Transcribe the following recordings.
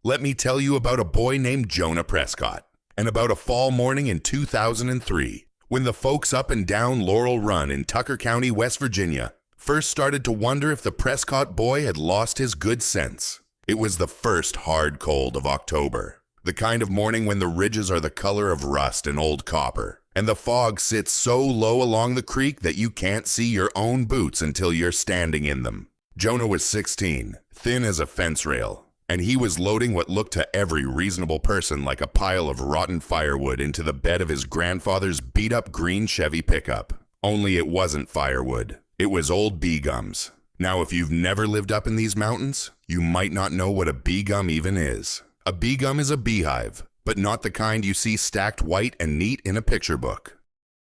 Let me tell you about a boy named Jonah Prescott, and about a fall morning in 2003, when the folks up and down Laurel Run in Tucker County, West Virginia, first started to wonder if the Prescott boy had lost his good sense. It was the first hard cold of October, the kind of morning when the ridges are the color of rust and old copper, and the fog sits so low along the creek that you can't see your own boots until you're standing in them. Jonah was 16, thin as a fence rail, and he was loading what looked to every reasonable person like a pile of rotten firewood into the bed of his grandfather's beat-up green Chevy pickup. Only it wasn't firewood. It was old bee gums. Now, if you've never lived up in these mountains, you might not know what a bee gum even is. A bee gum is a beehive, but not the kind you see stacked white and neat in a picture book.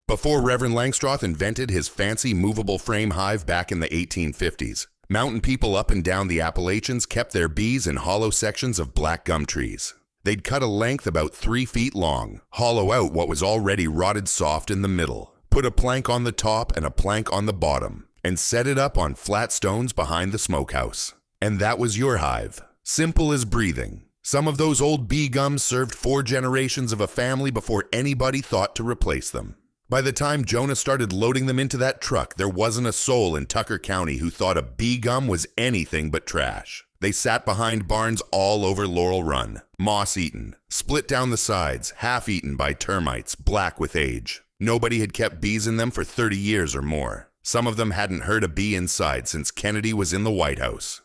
Before Reverend Langstroth invented his fancy movable frame hive back in the 1850s, mountain people up and down the Appalachians kept their bees in hollow sections of black gum trees. They'd cut a length about 3 feet long, hollow out what was already rotted soft in the middle, put a plank on the top and a plank on the bottom, and set it up on flat stones behind the smokehouse. And that was your hive. Simple as breathing. Some of those old bee gums served 4 generations of a family before anybody thought to replace them. By the time Jonah started loading them into that truck, there wasn't a soul in Tucker County who thought a bee gum was anything but trash. They sat behind barns all over Laurel Run, moss-eaten, split down the sides, half-eaten by termites, black with age. Nobody had kept bees in them for 30 years or more. Some of them hadn't heard a bee inside since Kennedy was in the White House.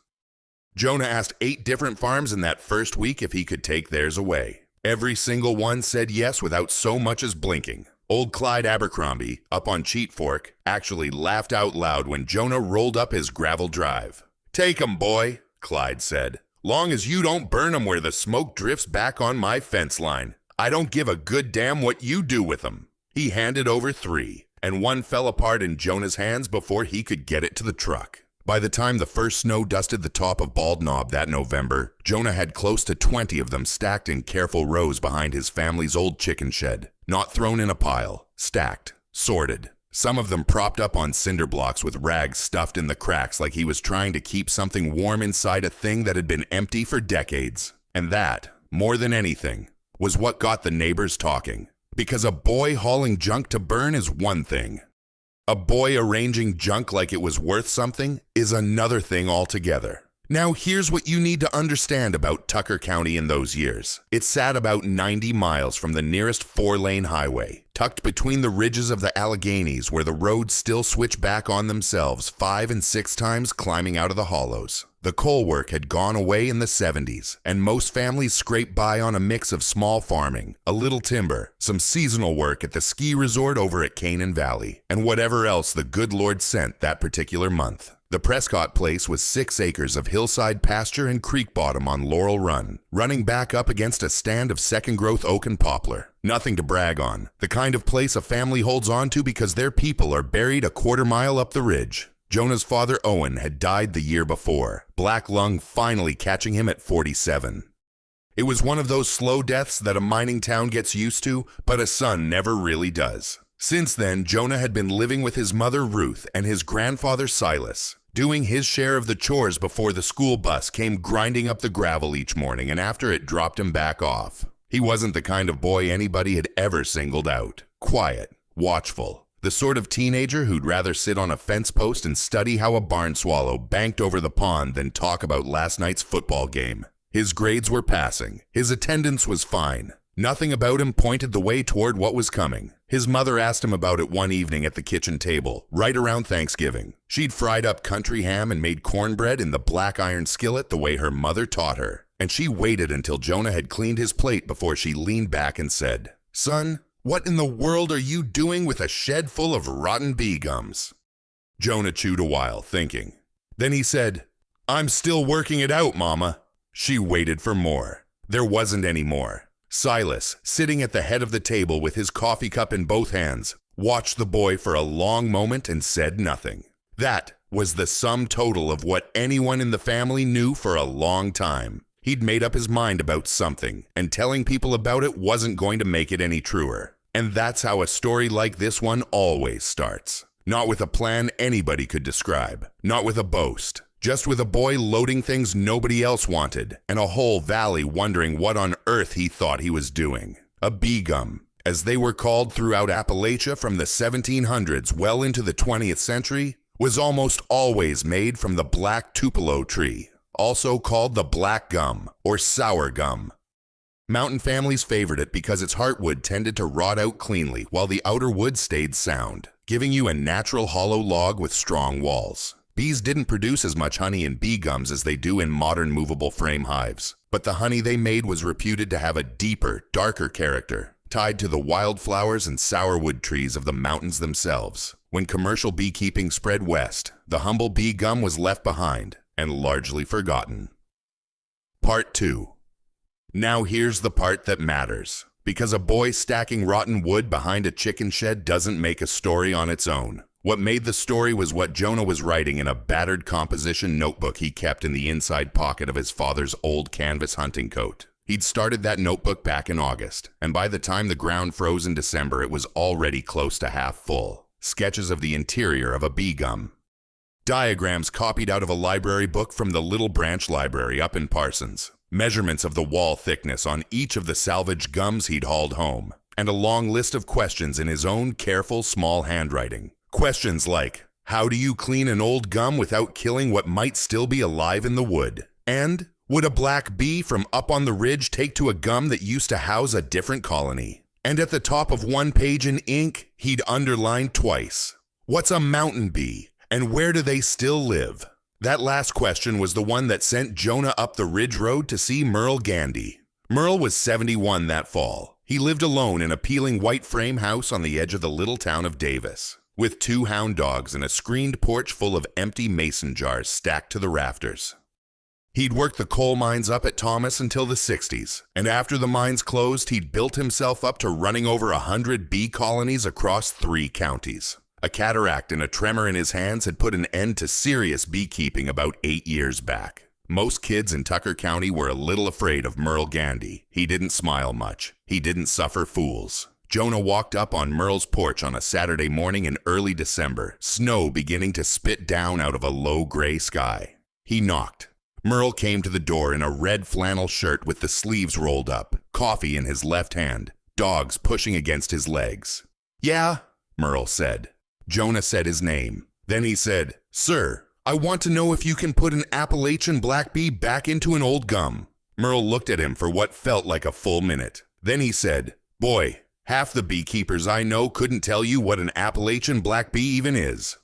Jonah asked 8 different farms in that first week if he could take theirs away. Every single one said yes without so much as blinking. Old Clyde Abercrombie, up on Cheat Fork, actually laughed out loud when Jonah rolled up his gravel drive. "Take 'em, boy," Clyde said. "Long as you don't burn 'em where the smoke drifts back on my fence line. I don't give a good damn what you do with 'em." He handed over 3, and one fell apart in Jonah's hands before he could get it to the truck. By the time the first snow dusted the top of Bald Knob that November, Jonah had close to 20 of them stacked in careful rows behind his family's old chicken shed. Not thrown in a pile, stacked, sorted. Some of them propped up on cinder blocks with rags stuffed in the cracks like he was trying to keep something warm inside a thing that had been empty for decades. And that, more than anything, was what got the neighbors talking. Because a boy hauling junk to burn is one thing. A boy arranging junk like it was worth something is another thing altogether. Now here's what you need to understand about Tucker County in those years. It sat about 90 miles from the nearest 4-lane highway, tucked between the ridges of the Alleghenies where the roads still switch back on themselves 5 and 6 times climbing out of the hollows. The coal work had gone away in the 70s, and most families scraped by on a mix of small farming, a little timber, some seasonal work at the ski resort over at Canaan Valley, and whatever else the good Lord sent that particular month. The Prescott place was 6 acres of hillside pasture and creek bottom on Laurel Run, running back up against a stand of second-growth oak and poplar. Nothing to brag on. The kind of place a family holds on to because their people are buried a quarter mile up the ridge. Jonah's father, Owen, had died the year before, black lung finally catching him at 47. It was one of those slow deaths that a mining town gets used to, but a son never really does. Since then, Jonah had been living with his mother, Ruth, and his grandfather, Silas, doing his share of the chores before the school bus came grinding up the gravel each morning and after it dropped him back off. He wasn't the kind of boy anybody had ever singled out. Quiet, watchful, the sort of teenager who'd rather sit on a fence post and study how a barn swallow banked over the pond than talk about last night's football game. His grades were passing. His attendance was fine. Nothing about him pointed the way toward what was coming. His mother asked him about it one evening at the kitchen table, right around Thanksgiving. She'd fried up country ham and made cornbread in the black iron skillet the way her mother taught her. And she waited until Jonah had cleaned his plate before she leaned back and said, "Son, what in the world are you doing with a shed full of rotten bee gums?" Jonah chewed a while, thinking. Then he said, "I'm still working it out, Mama." She waited for more. There wasn't any more. Silas, sitting at the head of the table with his coffee cup in both hands, watched the boy for a long moment and said nothing. That was the sum total of what anyone in the family knew for a long time. He'd made up his mind about something, and telling people about it wasn't going to make it any truer. And that's how a story like this one always starts. Not with a plan anybody could describe, not with a boast, just with a boy loading things nobody else wanted, and a whole valley wondering what on earth he thought he was doing. A bee gum, as they were called throughout Appalachia from the 1700s well into the 20th century, was almost always made from the black tupelo tree, also called the black gum or sour gum. Mountain families favored it because its heartwood tended to rot out cleanly while the outer wood stayed sound, giving you a natural hollow log with strong walls. Bees didn't produce as much honey in bee gums as they do in modern movable frame hives, but the honey they made was reputed to have a deeper, darker character, tied to the wildflowers and sourwood trees of the mountains themselves. When commercial beekeeping spread west, the humble bee gum was left behind and largely forgotten. Part 2. Now here's the part that matters, because a boy stacking rotten wood behind a chicken shed doesn't make a story on its own. What made the story was what Jonah was writing in a battered composition notebook he kept in the inside pocket of his father's old canvas hunting coat. He'd started that notebook back in August, and by the time the ground froze in December, it was already close to half full. Sketches of the interior of a bee gum. Diagrams copied out of a library book from the Little Branch Library up in Parsons. Measurements of the wall thickness on each of the salvaged gums he'd hauled home. And a long list of questions in his own careful, small handwriting. Questions like, how do you clean an old gum without killing what might still be alive in the wood? And, would a black bee from up on the ridge take to a gum that used to house a different colony? And at the top of one page in ink, he'd underlined twice, what's a mountain bee, and where do they still live? That last question was the one that sent Jonah up the ridge road to see Merle Gandy. Merle was 71 that fall. He lived alone in a peeling white frame house on the edge of the little town of Davis, with 2 hound dogs and a screened porch full of empty mason jars stacked to the rafters. He'd worked the coal mines up at Thomas until the 60s, and after the mines closed, he'd built himself up to running over 100 bee colonies across 3 counties. A cataract and a tremor in his hands had put an end to serious beekeeping about 8 years back. Most kids in Tucker County were a little afraid of Merle Gandy. He didn't smile much. He didn't suffer fools. Jonah walked up on Merle's porch on a Saturday morning in early December, snow beginning to spit down out of a low gray sky. He knocked. Merle came to the door in a red flannel shirt with the sleeves rolled up, coffee in his left hand, dogs pushing against his legs. Yeah, Merle said. Jonah said his name. Then he said, Sir, I want to know if you can put an Appalachian black bee back into an old gum. Merle looked at him for what felt like a full minute. Then he said, Boy, half the beekeepers I know couldn't tell you what an Appalachian black bee even is.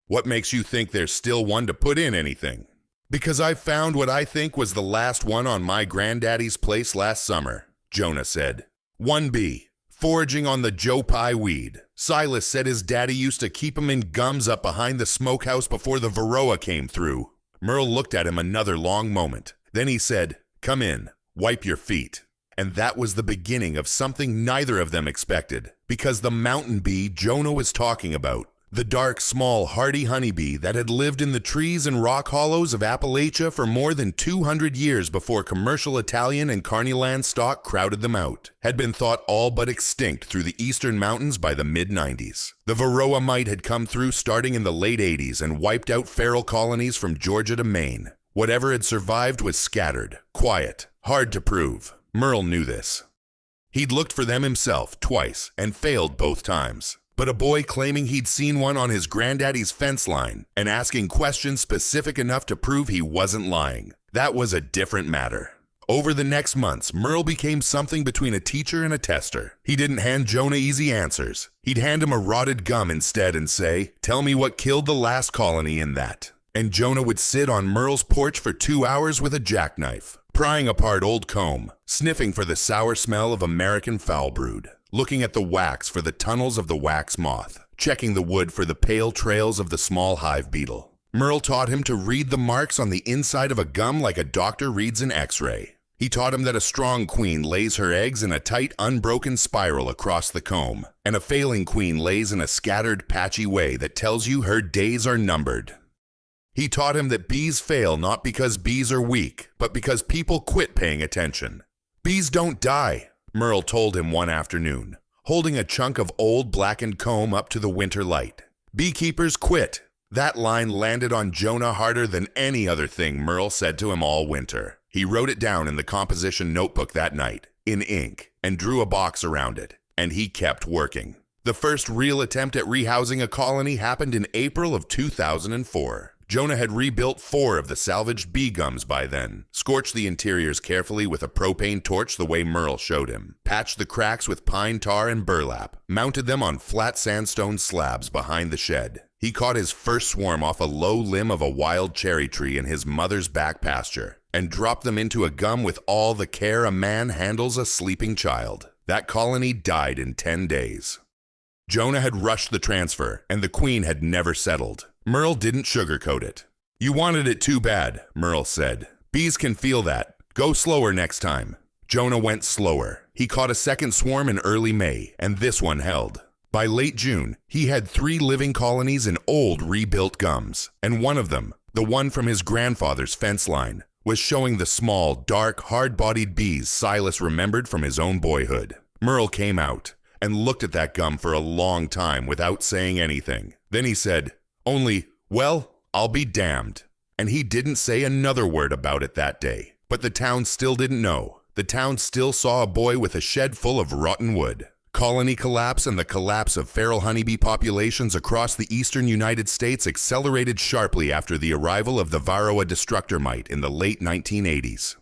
What makes you think there's still one to put in anything? Because I found what I think was the last one on my granddaddy's place last summer, Jonah said. 1 bee, foraging on the Joe Pye weed. Silas said his daddy used to keep 'em in gums up behind the smokehouse before the Varroa came through. Merle looked at him another long moment. Then he said, Come in, wipe your feet. And that was the beginning of something neither of them expected, because the mountain bee Jonah was talking about, the dark, small, hardy honeybee that had lived in the trees and rock hollows of Appalachia for more than 200 years before commercial Italian and Carneyland stock crowded them out, had been thought all but extinct through the eastern mountains by the mid-90s. The Varroa mite had come through starting in the late 80s and wiped out feral colonies from Georgia to Maine. Whatever had survived was scattered, quiet, hard to prove. Merle knew this. He'd looked for them himself twice and failed both times. But a boy claiming he'd seen one on his granddaddy's fence line and asking questions specific enough to prove he wasn't lying, that was a different matter. Over the next months, Merle became something between a teacher and a tester. He didn't hand Jonah easy answers. He'd hand him a rotted gum instead and say, Tell me what killed the last colony in that. And Jonah would sit on Merle's porch for 2 hours with a jackknife, prying apart old comb, sniffing for the sour smell of American foul brood, looking at the wax for the tunnels of the wax moth, checking the wood for the pale trails of the small hive beetle. Merle taught him to read the marks on the inside of a gum like a doctor reads an x-ray. He taught him that a strong queen lays her eggs in a tight, unbroken spiral across the comb, and a failing queen lays in a scattered, patchy way that tells you her days are numbered. He taught him that bees fail not because bees are weak, but because people quit paying attention. Bees don't die, Merle told him one afternoon, holding a chunk of old blackened comb up to the winter light. Beekeepers quit. That line landed on Jonah harder than any other thing Merle said to him all winter. He wrote it down in the composition notebook that night, in ink, and drew a box around it, and he kept working. The first real attempt at rehousing a colony happened in April of 2004. Jonah had rebuilt 4 of the salvaged bee gums by then, scorched the interiors carefully with a propane torch the way Merle showed him, patched the cracks with pine tar and burlap, mounted them on flat sandstone slabs behind the shed. He caught his first swarm off a low limb of a wild cherry tree in his mother's back pasture, and dropped them into a gum with all the care a man handles a sleeping child. That colony died in 10 days. Jonah had rushed the transfer, and the queen had never settled. Merle didn't sugarcoat it. "You wanted it too bad," Merle said. "Bees can feel that. Go slower next time." Jonah went slower. He caught a second swarm in early May, and this one held. By late June, he had 3 living colonies in old rebuilt gums, and one of them, the one from his grandfather's fence line, was showing the small, dark, hard-bodied bees Silas remembered from his own boyhood. Merle came out and looked at that gum for a long time without saying anything. Then he said, "Well, I'll be damned." And he didn't say another word about it that day. But the town still didn't know. The town still saw a boy with a shed full of rotten wood. Colony collapse and the collapse of feral honeybee populations across the eastern United States accelerated sharply after the arrival of the Varroa destructor mite in the late 1980s.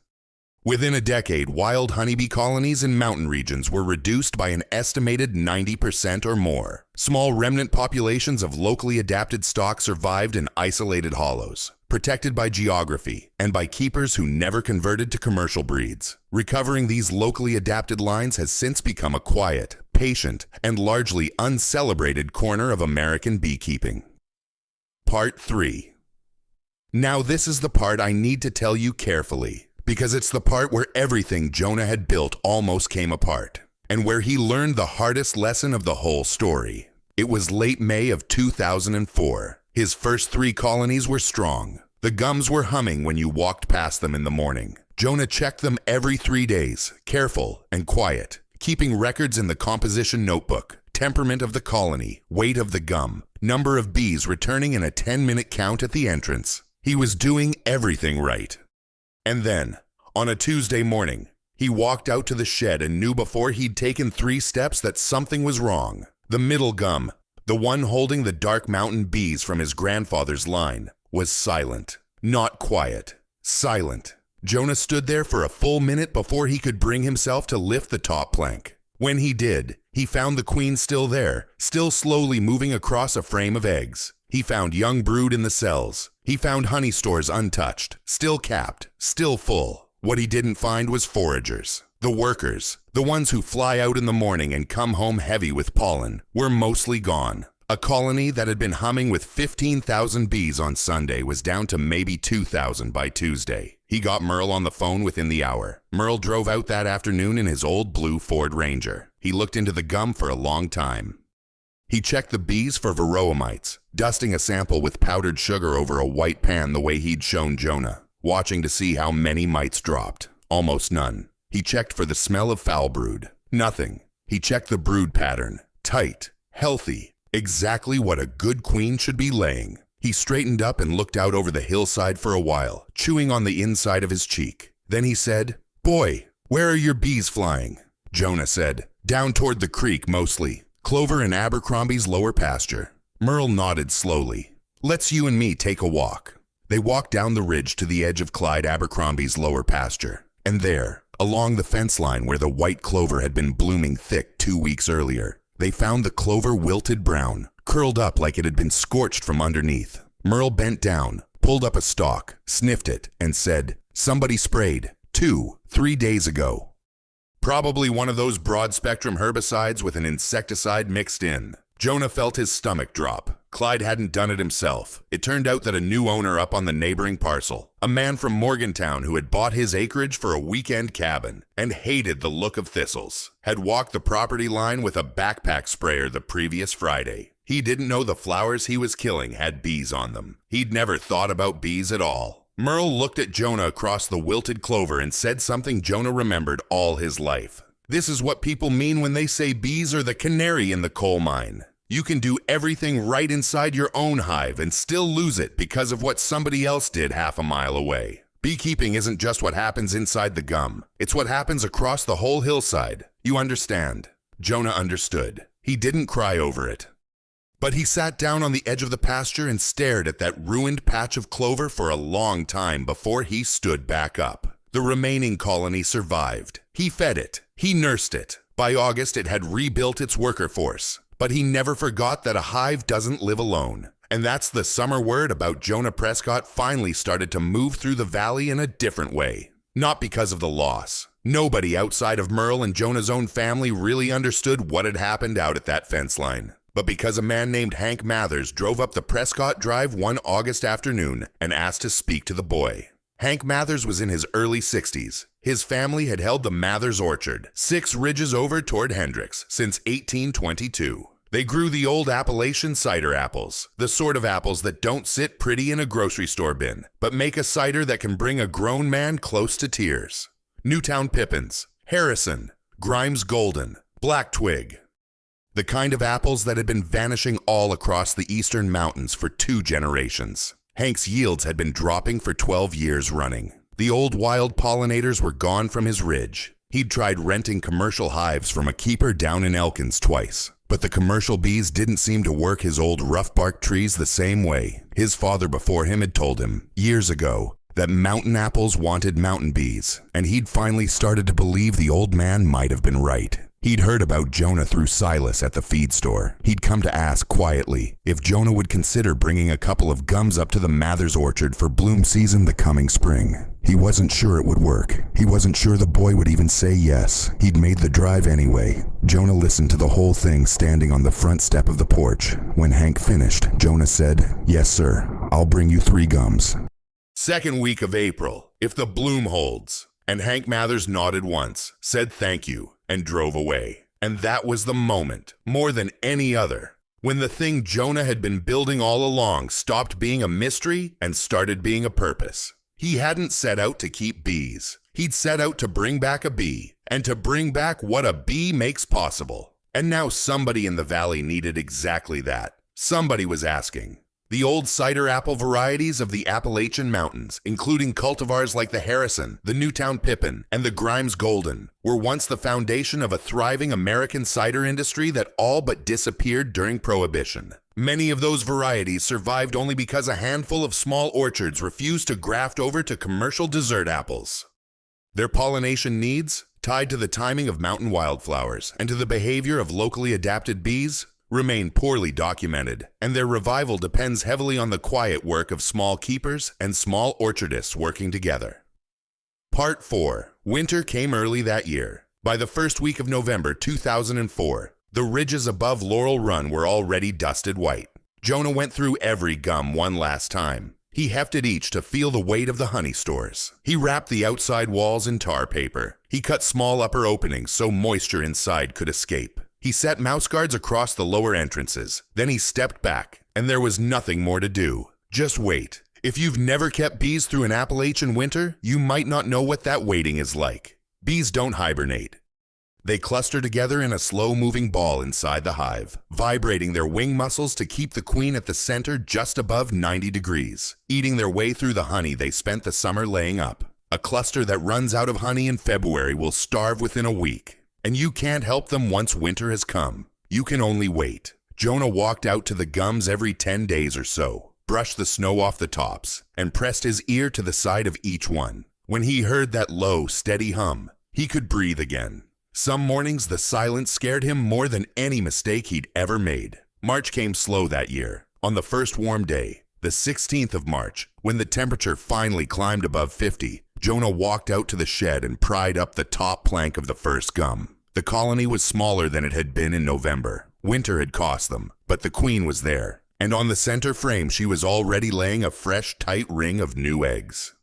Within a decade, wild honeybee colonies in mountain regions were reduced by an estimated 90% or more. Small remnant populations of locally adapted stock survived in isolated hollows, protected by geography and by keepers who never converted to commercial breeds. Recovering these locally adapted lines has since become a quiet, patient, and largely uncelebrated corner of American beekeeping. Part 3. Now this is the part I need to tell you carefully, because it's the part where everything Jonah had built almost came apart, and where he learned the hardest lesson of the whole story. It was late May of 2004. His first 3 colonies were strong. The gums were humming when you walked past them in the morning. Jonah checked them every 3 days, careful and quiet, keeping records in the composition notebook, temperament of the colony, weight of the gum, number of bees returning in a 10-minute count at the entrance. He was doing everything right. And then, on a Tuesday morning, he walked out to the shed and knew before he'd taken 3 steps that something was wrong. The middle gum, the one holding the dark mountain bees from his grandfather's line, was silent. Not quiet. Silent. Jonah stood there for a full minute before he could bring himself to lift the top plank. When he did, he found the queen still there, still slowly moving across a frame of eggs. He found young brood in the cells. He found honey stores untouched, still capped, still full. What he didn't find was foragers. The workers, the ones who fly out in the morning and come home heavy with pollen, were mostly gone. A colony that had been humming with 15,000 bees on Sunday was down to maybe 2,000 by Tuesday. He got Merle on the phone within the hour. Merle drove out that afternoon in his old blue Ford Ranger. He looked into the gum for a long time. He checked the bees for varroa mites, dusting a sample with powdered sugar over a white pan the way he'd shown Jonah, watching to see how many mites dropped. Almost none. He checked for the smell of foul brood. Nothing. He checked the brood pattern. Tight. Healthy. Exactly what a good queen should be laying. He straightened up and looked out over the hillside for a while, chewing on the inside of his cheek. Then he said, "Boy, where are your bees flying?" Jonah said, "Down toward the creek mostly. Clover and Abercrombie's lower pasture." Merle nodded slowly. "Let's you and me take a walk." They walked down the ridge to the edge of Clyde Abercrombie's lower pasture. And there, along the fence line where the white clover had been blooming thick 2 weeks earlier, they found the clover wilted brown, curled up like it had been scorched from underneath. Merle bent down, pulled up a stalk, sniffed it, and said, "Somebody sprayed 2-3 days ago. Probably one of those broad-spectrum herbicides with an insecticide mixed in." Jonah felt his stomach drop. Clyde hadn't done it himself. It turned out that a new owner up on the neighboring parcel, a man from Morgantown who had bought his acreage for a weekend cabin and hated the look of thistles, had walked the property line with a backpack sprayer the previous Friday. He didn't know the flowers he was killing had bees on them. He'd never thought about bees at all. Merle looked at Jonah across the wilted clover and said something Jonah remembered all his life. "This is what people mean when they say bees are the canary in the coal mine." You can do everything right inside your own hive and still lose it because of what somebody else did half a mile away. Beekeeping isn't just what happens inside the gum. It's what happens across the whole hillside. You understand? Jonah understood. He didn't cry over it. But he sat down on the edge of the pasture and stared at that ruined patch of clover for a long time before he stood back up. The remaining colony survived. He fed it. He nursed it. By August, it had rebuilt its worker force. But he never forgot that a hive doesn't live alone. And that's the summer word about Jonah Prescott finally started to move through the valley in a different way. Not because of the loss. Nobody outside of Merle and Jonah's own family really understood what had happened out at that fence line. But because a man named Hank Mathers drove up the Prescott Drive one August afternoon and asked to speak to the boy. Hank Mathers was in his early 60s. His family had held the Mathers Orchard, 6 ridges over toward Hendricks, since 1822. They grew the old Appalachian cider apples, the sort of apples that don't sit pretty in a grocery store bin, but make a cider that can bring a grown man close to tears. Newtown Pippins, Harrison, Grimes Golden, Black Twig. The kind of apples that had been vanishing all across the eastern mountains for 2 generations. Hank's yields had been dropping for 12 years running. The old wild pollinators were gone from his ridge. He'd tried renting commercial hives from a keeper down in Elkins twice. But the commercial bees didn't seem to work his old rough-bark trees the same way. His father before him had told him, years ago, that mountain apples wanted mountain bees, and he'd finally started to believe the old man might have been right. He'd heard about Jonah through Silas at the feed store. He'd come to ask quietly if Jonah would consider bringing a couple of gums up to the Mathers orchard for bloom season the coming spring. He wasn't sure it would work. He wasn't sure the boy would even say yes. He'd made the drive anyway. Jonah listened to the whole thing standing on the front step of the porch. When Hank finished, Jonah said, "Yes, sir. I'll bring you 3 gums." Second week of April, if the bloom holds. And Hank Mathers nodded once, said thank you, and drove away. And that was the moment, more than any other, when the thing Jonah had been building all along stopped being a mystery and started being a purpose. He hadn't set out to keep bees. He'd set out to bring back a bee, and to bring back what a bee makes possible. And now somebody in the valley needed exactly that. Somebody was asking. The old cider apple varieties of the Appalachian Mountains, including cultivars like the Harrison, the Newtown Pippin, and the Grimes Golden, were once the foundation of a thriving American cider industry that all but disappeared during Prohibition. Many of those varieties survived only because a handful of small orchards refused to graft over to commercial dessert apples. Their pollination needs, tied to the timing of mountain wildflowers and to the behavior of locally adapted bees, remain poorly documented, and their revival depends heavily on the quiet work of small keepers and small orchardists working together. Part 4. Winter came early that year. By the first week of November 2004, the ridges above Laurel Run were already dusted white. Jonah went through every gum one last time. He hefted each to feel the weight of the honey stores. He wrapped the outside walls in tar paper. He cut small upper openings so moisture inside could escape. He set mouse guards across the lower entrances. Then he stepped back, and there was nothing more to do. Just wait. If you've never kept bees through an Appalachian winter, you might not know what that waiting is like. Bees don't hibernate. They cluster together in a slow-moving ball inside the hive, vibrating their wing muscles to keep the queen at the center just above 90 degrees, eating their way through the honey they spent the summer laying up. A cluster that runs out of honey in February will starve within a week. And you can't help them once winter has come. You can only wait. Jonah walked out to the gums every 10 days or so, brushed the snow off the tops, and pressed his ear to the side of each one. When he heard that low, steady hum, he could breathe again. Some mornings the silence scared him more than any mistake he'd ever made. March came slow that year. On the first warm day, the 16th of March, when the temperature finally climbed above 50, Jonah walked out to the shed and pried up the top plank of the first gum. The colony was smaller than it had been in November. Winter had cost them, but the queen was there. And on the center frame she was already laying a fresh, tight ring of new eggs.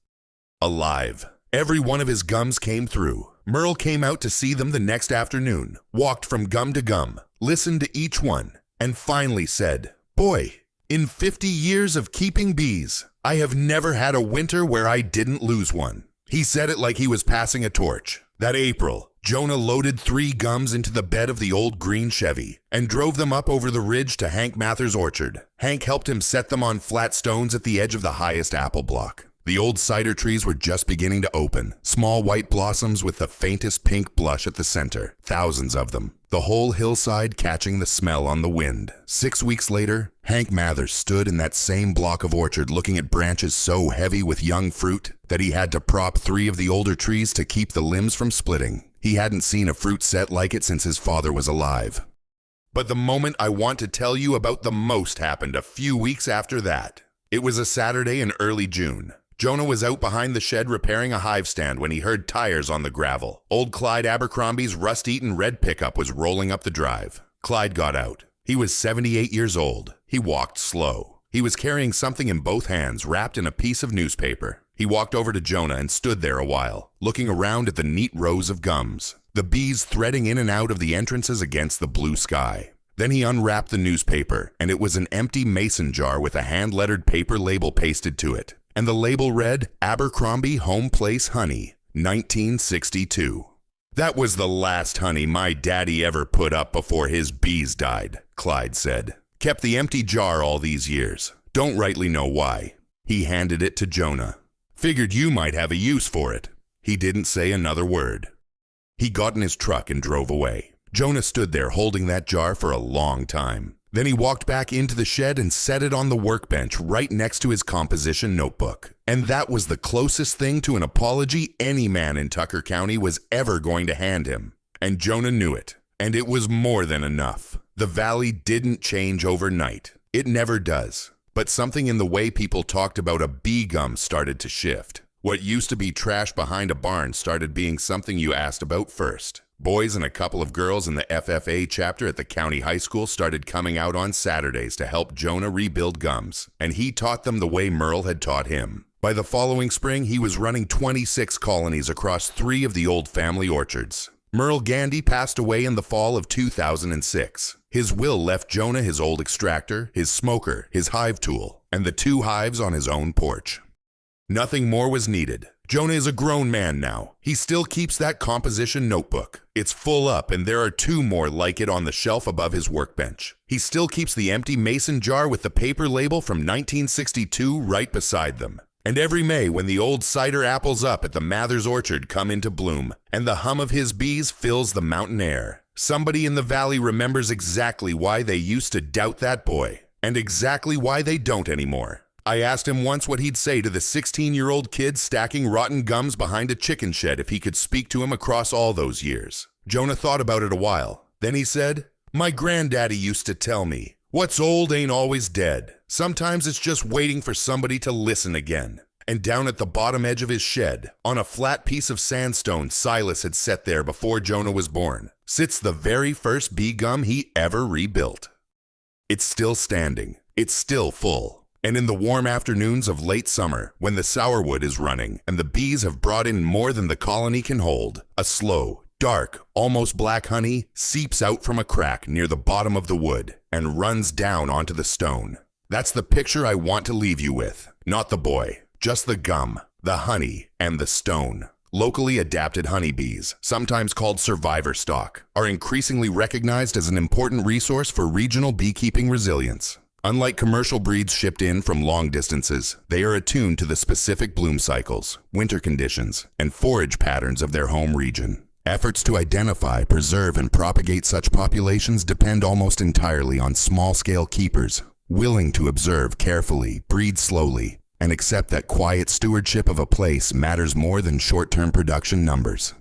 Alive. Every one of his gums came through. Merle came out to see them the next afternoon, walked from gum to gum, listened to each one, and finally said, "Boy, in 50 years of keeping bees, I have never had a winter where I didn't lose one." He said it like he was passing a torch. That April, Jonah loaded 3 gums into the bed of the old green Chevy and drove them up over the ridge to Hank Mather's orchard. Hank helped him set them on flat stones at the edge of the highest apple block. The old cider trees were just beginning to open, small white blossoms with the faintest pink blush at the center, thousands of them. The whole hillside catching the smell on the wind. 6 weeks later, Hank Mather stood in that same block of orchard looking at branches so heavy with young fruit that he had to prop 3 of the older trees to keep the limbs from splitting. He hadn't seen a fruit set like it since his father was alive. But the moment I want to tell you about the most happened a few weeks after that. It was a Saturday in early June. Jonah was out behind the shed repairing a hive stand when he heard tires on the gravel. Old Clyde Abercrombie's rust-eaten red pickup was rolling up the drive. Clyde got out. He was 78 years old. He walked slow. He was carrying something in both hands wrapped in a piece of newspaper. He walked over to Jonah and stood there a while, looking around at the neat rows of gums, the bees threading in and out of the entrances against the blue sky. Then he unwrapped the newspaper, and it was an empty mason jar with a hand-lettered paper label pasted to it. And the label read, Abercrombie Home Place Honey, 1962. That was the last honey my daddy ever put up before his bees died, Clyde said. Kept the empty jar all these years. Don't rightly know why. He handed it to Jonah. Figured you might have a use for it. He didn't say another word. He got in his truck and drove away. Jonah stood there holding that jar for a long time. Then he walked back into the shed and set it on the workbench right next to his composition notebook. And that was the closest thing to an apology any man in Tucker County was ever going to hand him. And Jonah knew it. And it was more than enough. The valley didn't change overnight. It never does. But something in the way people talked about a bee gum started to shift. What used to be trash behind a barn started being something you asked about first. Boys and a couple of girls in the FFA chapter at the county high school started coming out on Saturdays to help Jonah rebuild gums, and he taught them the way Merle had taught him. By the following spring, he was running 26 colonies across 3 of the old family orchards. Merle Gandy passed away in the fall of 2006. His will left Jonah his old extractor, his smoker, his hive tool, and the 2 hives on his own porch. Nothing more was needed. Jonah is a grown man now. He still keeps that composition notebook. It's full up and there are 2 more like it on the shelf above his workbench. He still keeps the empty mason jar with the paper label from 1962 right beside them. And every May when the old cider apples up at the Mather's orchard come into bloom and the hum of his bees fills the mountain air, somebody in the valley remembers exactly why they used to doubt that boy and exactly why they don't anymore. I asked him once what he'd say to the 16-year-old kid stacking rotten gums behind a chicken shed if he could speak to him across all those years. Jonah thought about it a while. Then he said, "My granddaddy used to tell me, what's old ain't always dead. Sometimes it's just waiting for somebody to listen again." And down at the bottom edge of his shed, on a flat piece of sandstone Silas had set there before Jonah was born, sits the very first bee gum he ever rebuilt. It's still standing. It's still full. And in the warm afternoons of late summer, when the sourwood is running and the bees have brought in more than the colony can hold, a slow, dark, almost black honey seeps out from a crack near the bottom of the wood and runs down onto the stone. That's the picture I want to leave you with. Not the boy, just the gum, the honey, and the stone. Locally adapted honeybees, sometimes called survivor stock, are increasingly recognized as an important resource for regional beekeeping resilience. Unlike commercial breeds shipped in from long distances, they are attuned to the specific bloom cycles, winter conditions, and forage patterns of their home region. Efforts to identify, preserve, and propagate such populations depend almost entirely on small-scale keepers, willing to observe carefully, breed slowly, and accept that quiet stewardship of a place matters more than short-term production numbers.